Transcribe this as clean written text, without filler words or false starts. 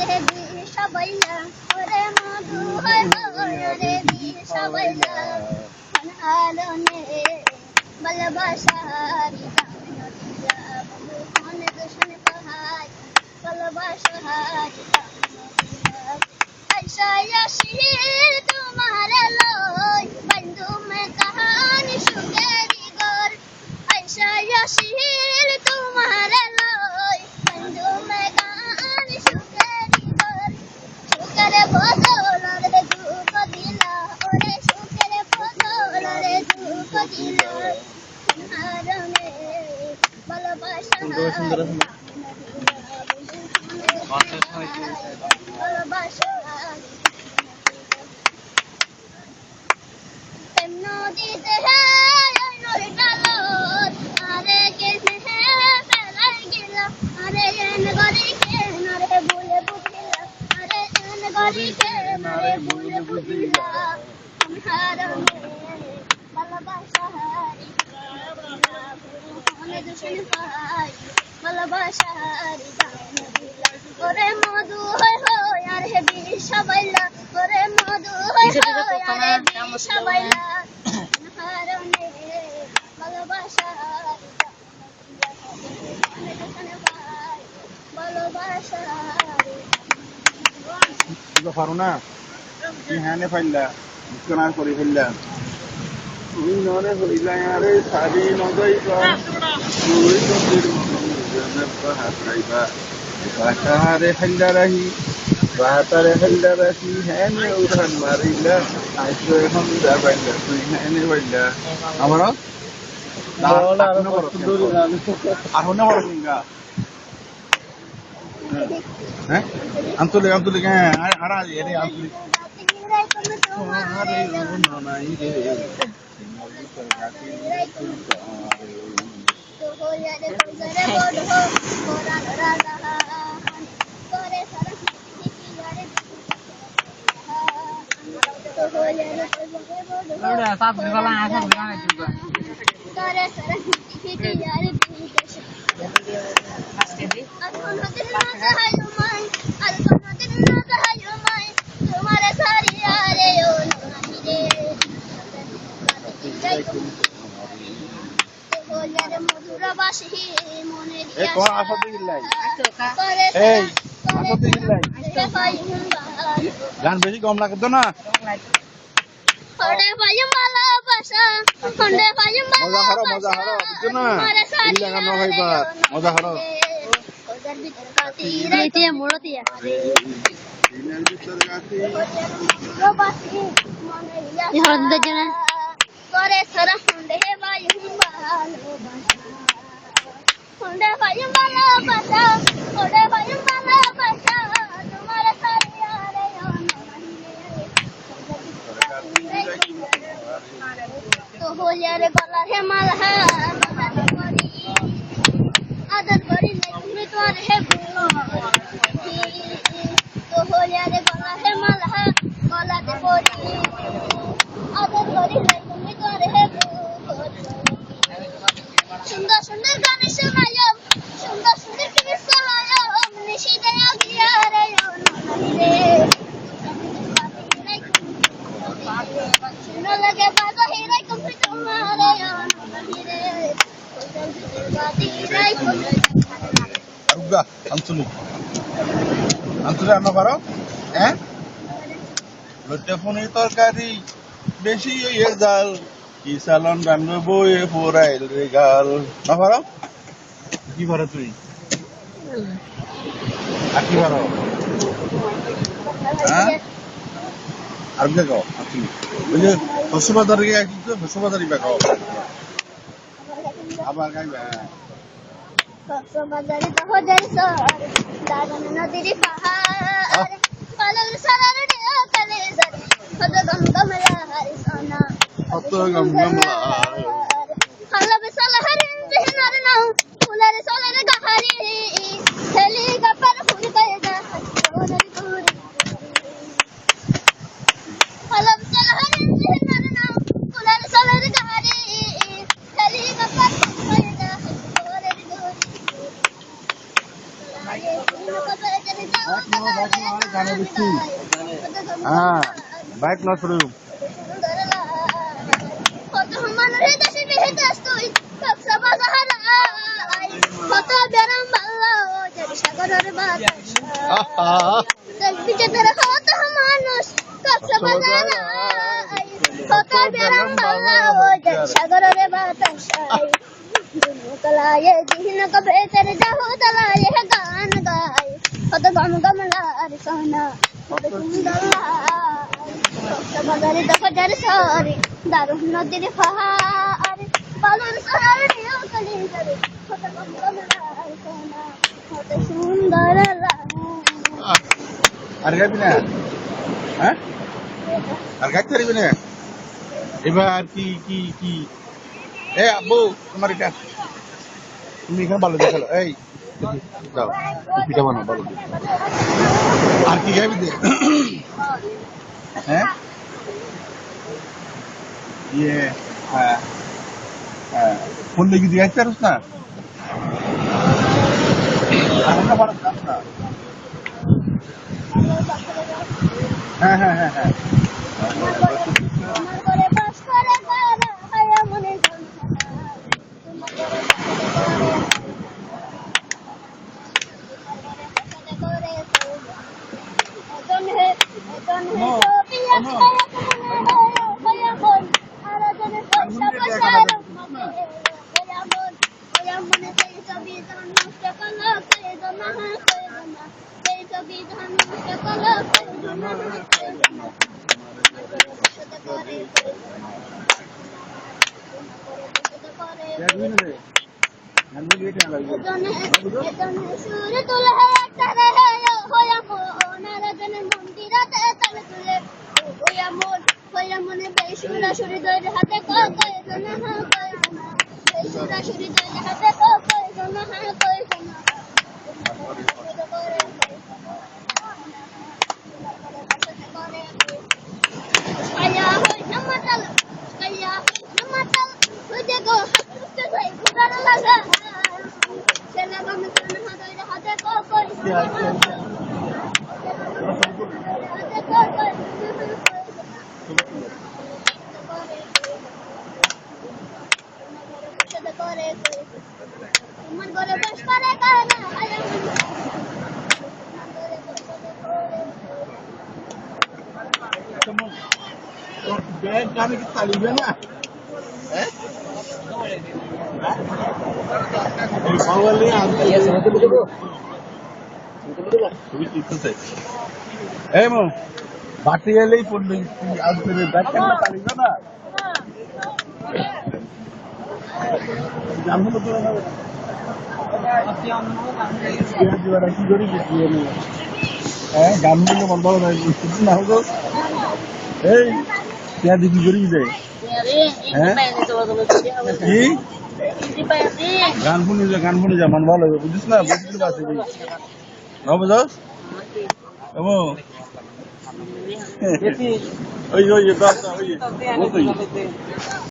হে বিষবাইলা ওরে মধু হয় রে বিষবাইলা হারনে ভালোবাসারি দামন দিয়া বন্ধু কোন দুশমন পাহাই ভালোবাসারি দামন দিয়া আইসা আসির তোমার লই বন্ধু মে কাহানি সুগেরি গর আইসা আসির তোমার লই বন্ধু মে কাহানি সুগেরি গর সুকরে বদল রে দুঃখ দিলা ওরে সুকরে বদল রে দুঃখ দিলা হারনে ভালোবাসা ভালোবাসা নদীতে নদী ডালত আরে কেনে ফেলাই গেলা আরে এন গরি কে নরে বলে বুঝিলা আরে এন গরি কে নরে বলে বুঝিলা হারনে ভালোবাসা হারি মনে দুশমন পাই ভালোবাসা হারি ওরে মধু হয় আর হে বিষবাইলা ওরে মধু হয় আর হে বিষবাইলা হারনে ভালোবাসা ভালোবাসা তো পারো না কি হ্যানে ফাইলা মুস্কান করে ফেললা তুমি নরে হইলা আরে সারি নজাইবা তুই তো দিন হাত রাইবা বাসারে ফেললা রাহি বাতারে ফেললা রাহি হ্যানে উঠান মারিলা আইসো এখন যাবাইলা তুই হ্যানে বাইলা আমারও আর হনে বড় সিঙ্গা হ্যাঁ আন্তলিক হ্যাঁ আর এরে আন্তলিক তোমারে নাই রে গান বেশি কম লাগতো না মজা করো করে সারা সন্দেহ বায়ু ভালোবাসা সন্দেহ বায়ু ভালোবাসা ওরে বায়ু ভালোবাসা তোমার সারিয়া রে তো হইয়ারে গলা হে মালহা আদর করি তুমি তোর হে তো হইয়ারে গলা হে মালহা গলাতে পড়ি আদর করি তুমি তোর হে সুন্দর সুন্দর গান শোনায় সুন্দর সুন্দর কিস শোনায় নিশি দয়া গিয়া রে শুনো লাগে বাবা হিরাই কম্পি তোমারে রে আরুগা আন্তলিক রান্না পারো হ্যাঁ লজ্জা ফোনে তরকারি বেশি হইয়ে জাল কি সালন রান্না বইয়ে পোড়াইল রে গাল না পারো কি পারো তুই আর কি পারো হ্যাঁ আর গাও আপনি ওই যে হসবাদার গিয়ে কিন্তু হসবাদারি বাগাও আবার গাইবা কক্সবাজারে তো যাই সর দাগন নদীর পাহাড় পালল সারারে কালে জারি কত গমগমলা হারি সোনা কত গমগমলা হালাবে সালাহারিন জহনার নাও ফুলের সোলের গাহারি হেলি গাপার ফুল কয়দা হাসোনার গুরি হালাবে সালাহারিন জহনার নাও ফুলের সোলের গাহারি হেলি গাপার ফুল কয়দা হাসোনার গুরি গানে বেশি হ্যাঁ বাইক না শুরু কত মানুষের দেশে বেহেতাস তুই সবসা বাজার কত বেরাম ভালো যদি সাগরের বাতাস বিচেতের কত মানুষ সবসা বাজার কত বেরাম ভালো যদি সাগরের বাতাস তলায় দিন কবে তেরে যাও তলায় গান গায় কত গম গমলার সোনা কত সুন্দর বাজারে দেখো যার সারি দারুণ নদীর পাহাড় বালুর সাহার নিয়ে কলি যাবে কত গম গমলার সোনা কত সুন্দর আর গাইবি না হ্যাঁ আর গাইতে পারবি না এবার কি কি কি এ আব্বু তোমার এটা তুমি এখানে ভালো দেখালো এই যাও পিঠা বানাও ভালো আর কি গাইবি দে হ্যাঁ ইয়ে হ্যাঁ হ্যাঁ ফোন লেগে দিয়ে আসতে পারিস না আমরা বড় কাজ না হ্যাঁ হ্যাঁ হ্যাঁ হ্যাঁ আমার করে বাস করে গানা হায়া মনে সুর তুলে তারে হইয়া মনের জন্য মন্দিরতে তালে তুলে হইয়া মনে বেসুরা সুরি ধরে হাতে কয় জনা কয় জনা বেসুরা সুরি ধরে হাতে কয় জনা কয় জনা আয়া হই নমাতাল আয়া নমাতাল হই দেখো হাতে কই গুদার লাগা সেনা গম সেনা হাতে কয় मन करे बस करे गाना बैग गाने की तालीम है ना ये समझ तो मुझे मो बाटी ले फोन में आज मेरे बैग करना तालीम है ना जानू तो ना কি করি হ্যাঁ গানগুলো বন্ধ হবে না হতো এই পেঁয়া দিদি করি যায় হ্যাঁ কি গান শুনি যা মান ভালো হবে বুঝিস না বুঝতে পারছি না বুঝস ওই ওই